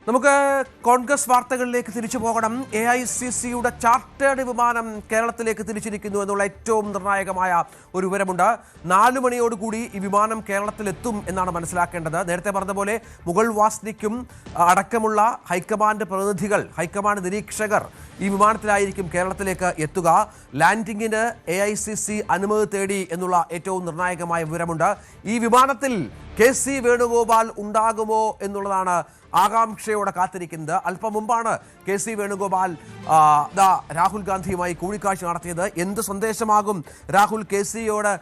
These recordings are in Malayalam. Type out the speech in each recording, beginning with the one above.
നമുക്ക് കോൺഗ്രസ് വാർത്തകളിലേക്ക് തിരിച്ചു പോകണം. AICCയുടെ ചാർട്ടേഡ് വിമാനം കേരളത്തിലേക്ക് തിരിച്ചിരിക്കുന്നു എന്നുള്ള ഏറ്റവും നിർണായകമായ ഒരു വിവരമുണ്ട്. 4 മണിയോടുകൂടി ഈ വിമാനം കേരളത്തിലെത്തും എന്നാണ് മനസ്സിലാക്കേണ്ടത്. നേരത്തെ പറഞ്ഞ മുഗൾ വാസ്നിക്കും അടക്കമുള്ള ഹൈക്കമാൻഡ് പ്രതിനിധികൾ, ഹൈക്കമാൻഡ് നിരീക്ഷകർ ഈ വിമാനത്തിലായിരിക്കും കേരളത്തിലേക്ക് എത്തുക. ലാൻഡിങ്ങിന് AICC അനുമതി തേടി എന്നുള്ള ഏറ്റവും നിർണായകമായ വിവരമുണ്ട്. ഈ വിമാനത്തിൽ KC വേണുഗോപാൽ ഉണ്ടാകുമോ എന്നുള്ളതാണ് ആകാംക്ഷയോടെ കാത്തിരിക്കുന്നത്. അല്പം മുമ്പാണ് KC വേണുഗോപാൽ രാഹുൽ ഗാന്ധിയുമായി കൂടിക്കാഴ്ച നടത്തിയത്. എന്ത് സന്ദേശമാകും രാഹുൽ KCയോട്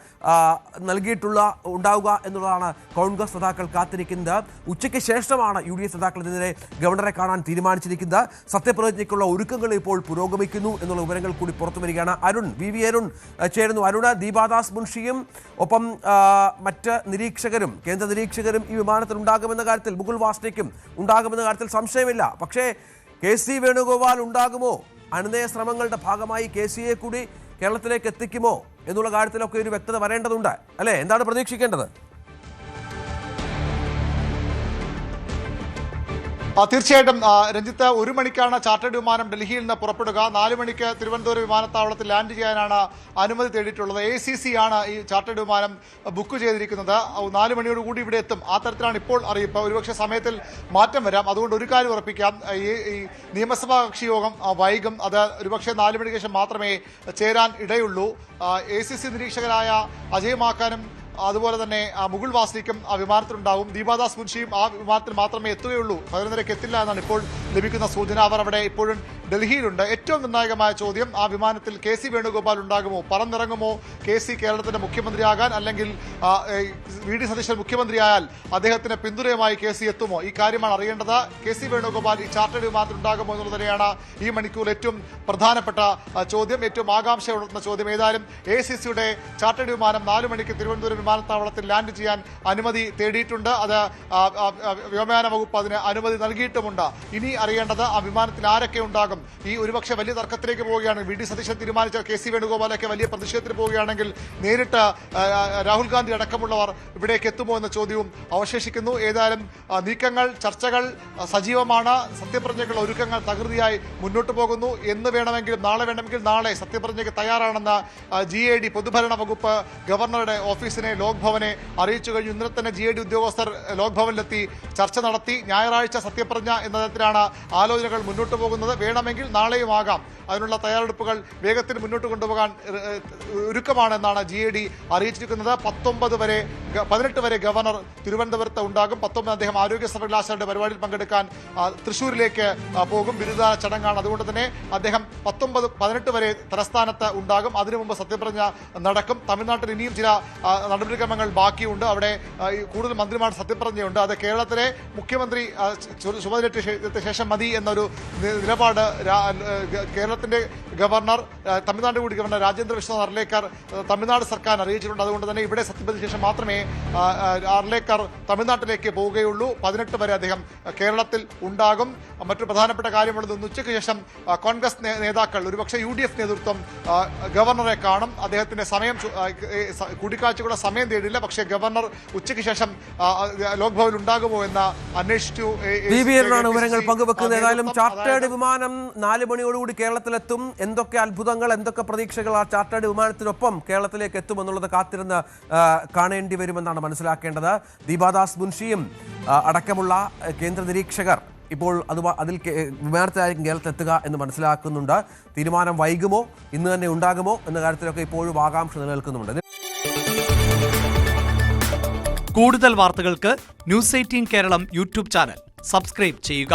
ഉണ്ടാവുക എന്നുള്ളതാണ് കോൺഗ്രസ് നേതാക്കൾ കാത്തിരിക്കുന്നത്. ഉച്ചയ്ക്ക് ശേഷമാണ് UDF നേതാക്കൾ ഇതിനെ ഗവർണറെ കാണാൻ തീരുമാനിച്ചിരിക്കുന്നത്. സത്യപ്രതിജ്ഞയ്ക്കുള്ള ഒരുക്കങ്ങൾ ഇപ്പോൾ പുരോഗമിക്കുന്നു എന്നുള്ള വിവരങ്ങൾ കൂടി പുറത്തു വരികയാണ്. VV അരുൺ ചേരുന്നു. അരുണ്, ദീപാദാസ് മുൻഷിയും ഒപ്പം മറ്റ് നിരീക്ഷകരും, കേന്ദ്ര നിരീക്ഷകരും ഈ വിമാനത്തിൽ ഉണ്ടാകുമെന്ന കാര്യത്തിൽ, മുകുൾ വാസ്നിക്കും ഉണ്ടാകുമെന്ന കാര്യത്തിൽ സംശയമില്ല. പക്ഷേ KC വേണുഗോപാൽ ഉണ്ടാകുമോ? അനുനയ ശ്രമങ്ങളുടെ ഭാഗമായി KCയെ കൂടി കേരളത്തിലേക്ക് എത്തിക്കുമോ എന്നുള്ള കാര്യത്തിലൊക്കെ ഒരു വ്യക്തത വരേണ്ടതുണ്ട് അല്ലേ? എന്താണ് പ്രതീക്ഷിക്കേണ്ടത്? തീർച്ചയായിട്ടും രഞ്ജിത്ത്, 1 മണിക്കാണ് ചാർട്ടേഡ് വിമാനം ഡൽഹിയിൽ നിന്ന് പുറപ്പെടുക. 4 മണിക്ക് തിരുവനന്തപുരം വിമാനത്താവളത്തിൽ ലാൻഡ് ചെയ്യാനാണ് അനുമതി തേടിയിട്ടുള്ളത്. AICC ആണ് ഈ ചാർട്ടേഡ് വിമാനം ബുക്ക് ചെയ്തിരിക്കുന്നത്. 4 മണിയോടുകൂടി ഇവിടെ എത്തും. ആ തരത്തിലാണ് ഇപ്പോൾ അറിയിപ്പ്. ഒരുപക്ഷെ സമയത്തിൽ മാറ്റം വരാം. അതുകൊണ്ട് ഒരു കാര്യം ഉറപ്പിക്കാം, ഈ നിയമസഭാ കക്ഷി യോഗം വൈകും. അത് ഒരുപക്ഷെ 4 മണിക്ക് ശേഷം മാത്രമേ ചേരാൻ ഇടയുള്ളൂ. AICC നിരീക്ഷകരായ അജയ് മാക്കാനും അതുപോലെ തന്നെ മുകുൾ വാസ്നിക്കും ആ വിമാനത്തിലുണ്ടാവും. ദീപാദാസ് മുൻഷിയും ആ വിമാനത്തിൽ മാത്രമേ എത്തുകയുള്ളൂ. 11:30 എത്തില്ല എന്നാണ് ഇപ്പോൾ ലഭിക്കുന്ന സൂചന. അവർ അവിടെ ഇപ്പോഴും ഡൽഹിയിലുണ്ട്. ഏറ്റവും നിർണായകമായ ചോദ്യം, ആ വിമാനത്തിൽ KC വേണുഗോപാൽ ഉണ്ടാകുമോ? പറന്നിറങ്ങുമോ KC കേരളത്തിന്റെ മുഖ്യമന്ത്രിയാകാൻ? അല്ലെങ്കിൽ VD സതീശൻ മുഖ്യമന്ത്രിയായാൽ അദ്ദേഹത്തിന് പിന്തുണയുമായി KC എത്തുമോ? ഈ കാര്യമാണ് അറിയേണ്ടത്. KC വേണുഗോപാൽ ഈ ചാർട്ടേഡ് വിമാനത്തിൽ ഉണ്ടാകുമോ എന്നുള്ളത് തന്നെയാണ് ഈ മണിക്കൂർ ഏറ്റവും പ്രധാനപ്പെട്ട ചോദ്യം, ഏറ്റവും ആകാംക്ഷ ഉണർത്തുന്ന ചോദ്യം. ഏതായാലും AICCയുടെ ചാർട്ടേഡ് വിമാനം 4 മണിക്ക് തിരുവനന്തപുരം വിമാനത്താവളത്തിൽ ലാൻഡ് ചെയ്യാൻ അനുമതി തേടിയിട്ടുണ്ട്. അത് വ്യോമയാന വകുപ്പ് അതിന് അനുമതി നൽകിയിട്ടുമുണ്ട്. ഇനി അറിയേണ്ടത് ആ വിമാനത്തിൽ ആരൊക്കെ ഉണ്ടാകും. ഈ ഒരുപക്ഷെ വലിയ തർക്കത്തിലേക്ക് പോവുകയാണ്. VD സതീശൻ തീരുമാനിച്ച KC വേണുഗോപാലൊക്കെ വലിയ പ്രതിഷേധത്തിന് പോവുകയാണെങ്കിൽ നേരിട്ട് രാഹുൽ ഗാന്ധി അടക്കമുള്ളവർ ഇവിടേക്ക് എത്തുമോ എന്ന ചോദ്യവും അവശേഷിക്കുന്നു. ഏതായാലും നീക്കങ്ങൾ, ചർച്ചകൾ സജീവമാണ്. സത്യപ്രതിജ്ഞയ്ക്കുള്ള ഒരുക്കങ്ങൾ തകൃതിയായി മുന്നോട്ട് പോകുന്നു. എന്ന് വേണമെങ്കിലും നാളെ വേണമെങ്കിൽ നാളെ സത്യപ്രതിജ്ഞയ്ക്ക് തയ്യാറാണെന്ന് GAD പൊതുഭരണ വകുപ്പ് ഗവർണറുടെ ഓഫീസിനെ, ലോക് ഭവനെ അറിയിച്ചു കഴിഞ്ഞു. ഇന്നലെ തന്നെ GAD ഉദ്യോഗസ്ഥർ ലോക് ഭവനിലെത്തി ചർച്ച നടത്തി. ഞായറാഴ്ച സത്യപ്രതിജ്ഞ എന്ന തരത്തിലാണ് ആലോചനകൾ മുന്നോട്ട് പോകുന്നത്. വേണമെങ്കിൽ നാളെയും ആകാം. അതിനുള്ള തയ്യാറെടുപ്പുകൾ വേഗത്തിൽ മുന്നോട്ട് കൊണ്ടുപോകാൻ ഒരുക്കമാണെന്നാണ് GAD അറിയിച്ചിരിക്കുന്നത്. 18 വരെ ഗവർണർ തിരുവനന്തപുരത്ത് ഉണ്ടാകും. 19 അദ്ദേഹം ആരോഗ്യ സർവകലാശാലയുടെ പരിപാടിയിൽ പങ്കെടുക്കാൻ തൃശ്ശൂരിലേക്ക് പോകും. ബിരുദദാന ചടങ്ങാണ്. അതുകൊണ്ട് തന്നെ അദ്ദേഹം 18 വരെ തലസ്ഥാനത്ത് ഉണ്ടാകും. അതിനു മുമ്പ് സത്യപ്രതിജ്ഞ നടക്കും. തമിഴ്നാട്ടിൽ ഇനിയും ചില നടപടിക്രമങ്ങൾ ബാക്കിയുണ്ട്. അവിടെ കൂടുതൽ മന്ത്രിമാരുടെ സത്യപ്രതിജ്ഞയുണ്ട്. അത് കേരളത്തിലെ മുഖ്യമന്ത്രി ചുമതലയേറ്റ ശേഷം മതി എന്നൊരു നിലപാട് കേരളത്തിന്റെ ഗവർണർ, തമിഴ്നാട് കൂടി ഗവർണർ രാജേന്ദ്ര വിശ്വനാഥ് അർലേക്കർ തമിഴ്നാട് സർക്കാർ അറിയിച്ചിട്ടുണ്ട്. അതുകൊണ്ട് തന്നെ ഇവിടെ സത്യപ്രതിജ്ഞയ്ക്ക് ശേഷം മാത്രമേ അർലേക്കർ തമിഴ്നാട്ടിലേക്ക് പോവുകയുള്ളൂ. 18 വരെ അദ്ദേഹം കേരളത്തിൽ ഉണ്ടാകും. മറ്റൊരു പ്രധാനപ്പെട്ട കാര്യമുള്ളത്, ഉച്ചയ്ക്ക് ശേഷം കോൺഗ്രസ് നേതാക്കൾ, ഒരുപക്ഷെ UDF നേതൃത്വം ഗവർണറെ കാണും. അദ്ദേഹത്തിന്റെ കൂടിക്കാഴ്ചകളുടെ സമയം തേടില്ല. പക്ഷേ ഗവർണർ ഉച്ചയ്ക്ക് ശേഷം ലോക് ഭവനിൽ ഉണ്ടാകുമോ എന്ന് അന്വേഷിച്ചു. വിവരങ്ങൾ പങ്കുവെക്കുന്നത്. ഏതായാലും ചാർട്ടേഡ് വിമാനം 4 മണിയോടുകൂടി കേരളത്തിലെത്തും. എന്തൊക്കെ അത്ഭുതങ്ങൾ, എന്തൊക്കെ പ്രതീക്ഷകൾ ആ ചാർട്ടേഡ് വിമാനത്തിനൊപ്പം കേരളത്തിലേക്ക് എത്തുമെന്നുള്ളത് കാത്തിരുന്ന് കാണേണ്ടി വരുമെന്നാണ് മനസ്സിലാക്കേണ്ടത്. ദീപാദാസ് മുൻഷിയും അടക്കമുള്ള കേന്ദ്ര നിരീക്ഷകർ ഇപ്പോൾ അതിൽ വിമാനത്തിലായിരിക്കും കേരളത്തിലെത്തുക എന്ന് മനസ്സിലാക്കുന്നുണ്ട്. തീരുമാനം വൈകുമോ, ഇന്ന് തന്നെ ഉണ്ടാകുമോ എന്ന കാര്യത്തിലൊക്കെ ഇപ്പോഴും ആകാംക്ഷ നിലനിൽക്കുന്നുണ്ട്. കൂടുതൽ വാർത്തകൾക്ക് News 18 Keralam YouTube channel subscribe ചെയ്യുക.